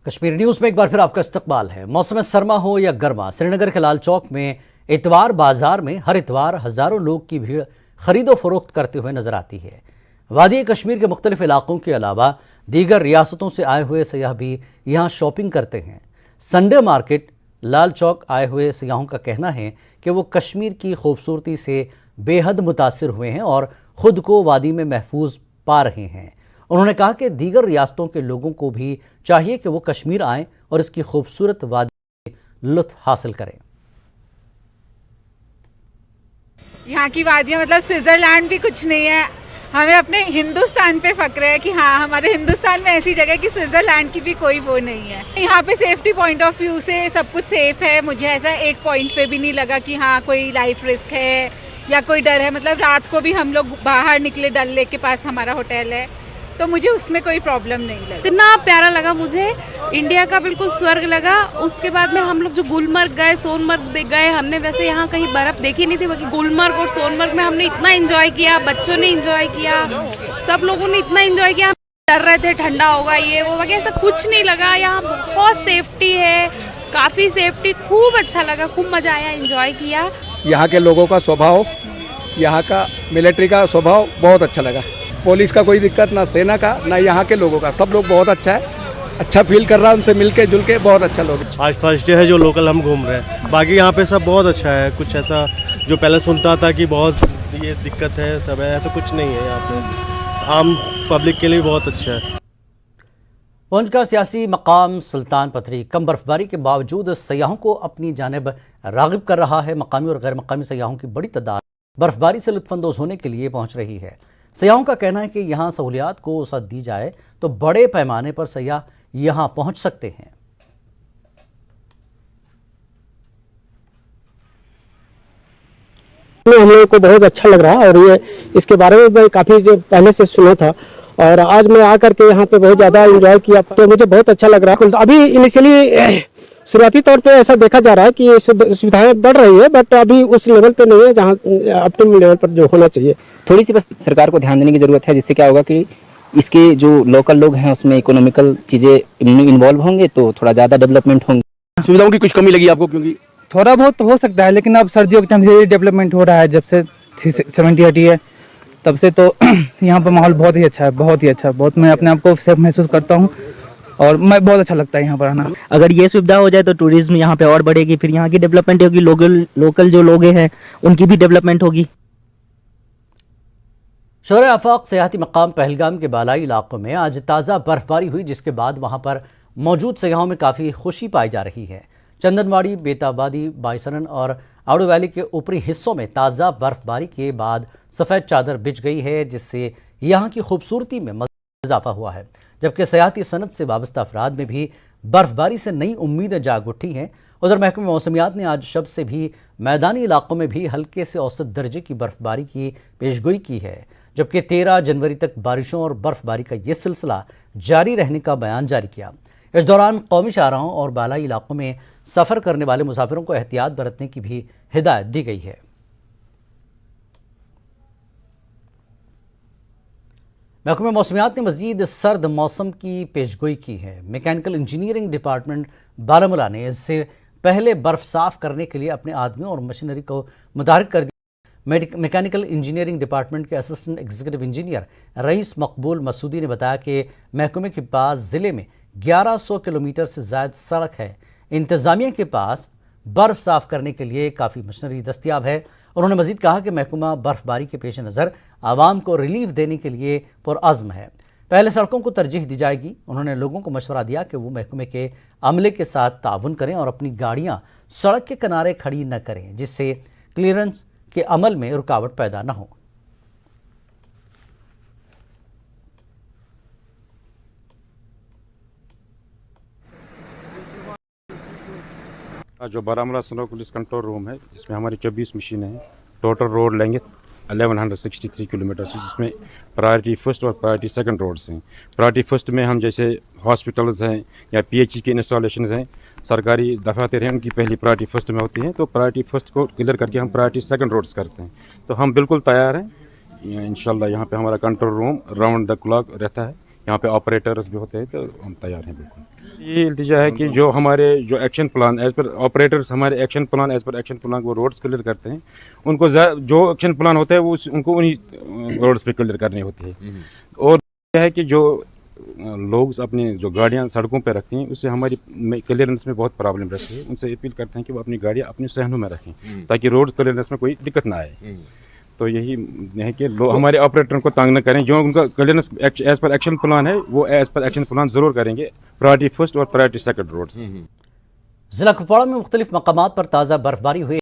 Kashmir news में एक बार फिर आपका इस्तकबाल है। मौसम सरमा हो या गर्मा, श्रीनगर के लाल चौक में इतवार बाजार में हर इतवार हज़ारों लोग की भीड़ खरीदो फरोख्त करते हुए नजर आती है। वादी कश्मीर के मुख्तलिफ इलाकों के अलावा दीगर रियासतों से आए हुए सयाह भी यहाँ शॉपिंग करते हैं। संडे मार्केट लाल चौक आए हुए सयाहों का कहना है कि वो कश्मीर की खूबसूरती से बेहद मुतासिर हुए हैं और ख़ुद को वादी में महफूज पा रहे हैं। उन्होंने कहा कि दीगर रियासतों के लोगों को भी चाहिए कि वो कश्मीर आएं और इसकी खूबसूरत वादी से लुत्फ हासिल करें। यहाँ की वादियाँ मतलब स्विट्जरलैंड भी कुछ नहीं है। हमें अपने हिंदुस्तान पे फक्र है कि हाँ, हमारे हिंदुस्तान में ऐसी जगह कि स्विट्जरलैंड की भी कोई वो नहीं है। यहाँ पे सेफ्टी पॉइंट ऑफ व्यू से सब कुछ सेफ है। मुझे ऐसा एक पॉइंट पे भी नहीं लगा कि हाँ कोई लाइफ रिस्क है या कोई डर है। मतलब रात को भी हम लोग बाहर निकले, डल लेक के पास हमारा होटल है, तो मुझे उसमें कोई प्रॉब्लम नहीं लगी। इतना प्यारा लगा मुझे, इंडिया का बिल्कुल स्वर्ग लगा। उसके बाद में हम लोग जो गुलमर्ग गए, सोनमर्ग गए, हमने वैसे यहाँ कहीं बर्फ़ देखी नहीं थी, बाकी गुलमर्ग और सोनमर्ग में हमने इतना एंजॉय किया, बच्चों ने एंजॉय किया, सब लोगों ने इतना एंजॉय किया। डर रहे थे ठंडा होगा ये वो, बाकी ऐसा कुछ नहीं लगा। यहाँ बहुत सेफ्टी है, काफ़ी सेफ्टी, खूब अच्छा लगा, खूब मज़ा आया, एंजॉय किया। यहाँ के लोगों का स्वभाव, यहाँ का मिलिट्री का स्वभाव बहुत अच्छा लगा। पुलिस का कोई दिक्कत ना, सेना का ना, यहाँ के लोगों का, सब लोग बहुत अच्छा है, अच्छा फील कर रहा है उनसे मिलके जुल के, बहुत अच्छा लोग। आज फर्स्ट डे है जो लोकल हम घूम रहे हैं, बाकी यहाँ पे सब बहुत अच्छा है। कुछ ऐसा जो पहले सुनता था कि बहुत ये दिक्कत है सब है, ऐसा कुछ नहीं है। यहाँ पे आम पब्लिक के लिए बहुत अच्छा है। पुंछ का सियासी मकाम सुल्तान पथरी कम बर्फबारी के बावजूद सयाहों को अपनी जानिब राग़िब कर रहा है। मकामी और गैर मकामी सयाहों की बड़ी तादाद बर्फबारी से लुत्फ़अंदोज़ होने के लिए पहुँच रही है। सयाहों का कहना है कि यहाँ सहूलियात को वसअत दी जाए तो बड़े पैमाने पर सयाह यहाँ पहुँच सकते हैं। हम लोगों को बहुत अच्छा लग रहा है और ये इसके बारे में मैं काफ़ी पहले से सुना था और आज मैं आकर के यहाँ पे बहुत ज़्यादा एंजॉय किया, तो मुझे बहुत अच्छा लग रहा है। अभी इनिशियली शुरुआती तौर पे ऐसा देखा जा रहा है कि सुविधाएं बढ़ रही है, बट अभी उस लेवल पे नहीं है जहाँ ऑप्टिमम लेवल पर जो होना चाहिए। थोड़ी सी बस सरकार को ध्यान देने की ज़रूरत है, जिससे क्या होगा कि इसके जो लोकल लोग हैं उसमें इकोनॉमिकल चीज़ें इन्वॉल्व होंगे तो थोड़ा ज़्यादा डेवलपमेंट होंगे। सुविधाओं की कुछ कमी लगी आपको? क्योंकि थोड़ा बहुत तो हो सकता है, लेकिन अब सर्दियों के टाइम से डेवलपमेंट हो रहा है। जब से 70-80 है तब से तो यहाँ पर माहौल बहुत ही अच्छा है, बहुत ही अच्छा। बहुत मैं अपने आप को सेफ महसूस करता हूँ और मैं बहुत अच्छा लगता है यहाँ पर आना। अगर ये सुविधा हो जाए तो टूरिज्म यहाँ पे और बढ़ेगी, फिर यहाँ की डेवलपमेंट होगी, लोकल जो लोग हैं उनकी भी डेवलपमेंट होगी। शोर आफाक सियाहती मकाम पहलगाम के बालाई इलाकों में आज ताज़ा बर्फबारी हुई, जिसके बाद वहाँ पर मौजूद सयाहों में काफ़ी खुशी पाई जा रही है। चंदनवाड़ी, बेताबादी, बाइसरन और आड़ू वैली के ऊपरी हिस्सों में ताज़ा बर्फबारी के बाद सफ़ेद चादर बिछ गई है, जिससे यहाँ की खूबसूरती में इजाफा हुआ है। जबकि सयाहती सनत से वाबस्ता अफराद में भी बर्फबारी से नई उम्मीदें जाग उठी हैं। उधर महकमे मौसमियात ने आज शब से भी मैदानी इलाकों में भी हल्के से औसत दर्जे की बर्फबारी की पेशगोई की है, जबकि 13 जनवरी तक बारिशों और बर्फबारी का ये सिलसिला जारी रहने का बयान जारी किया। इस दौरान कौमी शाहराहों और बालाई इलाकों में सफ़र करने वाले मुसाफिरों को एहतियात बरतने की भी हिदायत दी गई है। महकमे मौसमियात ने मज़ीद सर्द मौसम की पेशगोई की है। मैकेनिकल इंजीनियरिंग डिपार्टमेंट बारामूला ने इससे पहले बर्फ़ साफ़ करने के लिए अपने आदमियों और मशीनरी को मुतहर्रिक कर दिया। मैकेनिकल इंजीनियरिंग डिपार्टमेंट के असिस्टेंट एग्जीक्यूटिव इंजीनियर रईस मकबूल मसूदी ने बताया कि महकमे के पास ज़िले में 1100 किलोमीटर से ज़्यादा सड़क है। इंतज़ामिया के पास बर्फ़ साफ़ करने के लिए काफ़ी मशीनरी दस्तियाब है। उन्होंने मज़ीद कहा कि महकमा बर्फबारी के पेश नज़र आवाम को रिलीफ देने के लिए पुरअज़्म है। पहले सड़कों को तरजीह दी जाएगी। उन्होंने लोगों को मशवरा दिया कि वो महकमे के अमले के साथ ताउन करें और अपनी गाड़ियाँ सड़क के किनारे खड़ी न करें, जिससे क्लियरेंस के अमल में रुकावट पैदा न हो। जो Baramulla snow police control room है, इसमें हमारी 24 मशीनें हैं। टोटल रोड लेंगे 1163 किलोमीटर, जिसमें प्रायोरिटी फर्स्ट और प्रायोरिटी सेकंड रोड्स हैं। प्रायोरिटी फर्स्ट में हम जैसे हॉस्पिटल्स हैं या पीएचई के इंस्टॉलेशन हैं, सरकारी दफातर हैं, उनकी पहली प्रायोरिटी फर्स्ट में होती हैं। तो प्रायोरिटी फर्स्ट को क्लियर करके हम प्रायोरिटी सेकंड रोड्स करते हैं। तो हम बिल्कुल तैयार हैं इंशाल्लाह। यहाँ पे हमारा control room round the clock रहता है। यहाँ पे ऑपरेटर्स भी होते हैं, तो हम तैयार हैं बिल्कुल। ये इल्तिजा है कि जो हमारे जो action plan as per operators हमारे action plan as per action plan वो रोड्स क्लियर करते हैं, उनको जो एक्शन प्लान होता है वो उनको उन्हीं रोड्स पे क्लियर करनी होती है। और क्या है कि जो लोग अपनी जो गाड़ियाँ सड़कों पर रखते हैं उससे हमारी क्लियरेंस में बहुत प्रॉब्लम रहती है। उनसे अपील करते हैं कि वो अपनी गाड़ियाँ अपने सहनों में रखें ताकि रोड क्लियरेंस में कोई दिक्कत ना आए। तो यही है कि हमारे ऑपरेटरों को तंग न करें, जो उनका clearance as per action plan है वो एज पर एक्शन प्लान ज़रूर करेंगे, प्रायोरिटी फर्स्ट और प्रायोरिटी सेकंड रोड्स। जिला कुपवाड़ा में मुख्तलिफ मकामात पर ताज़ा बर्फबारी हुई।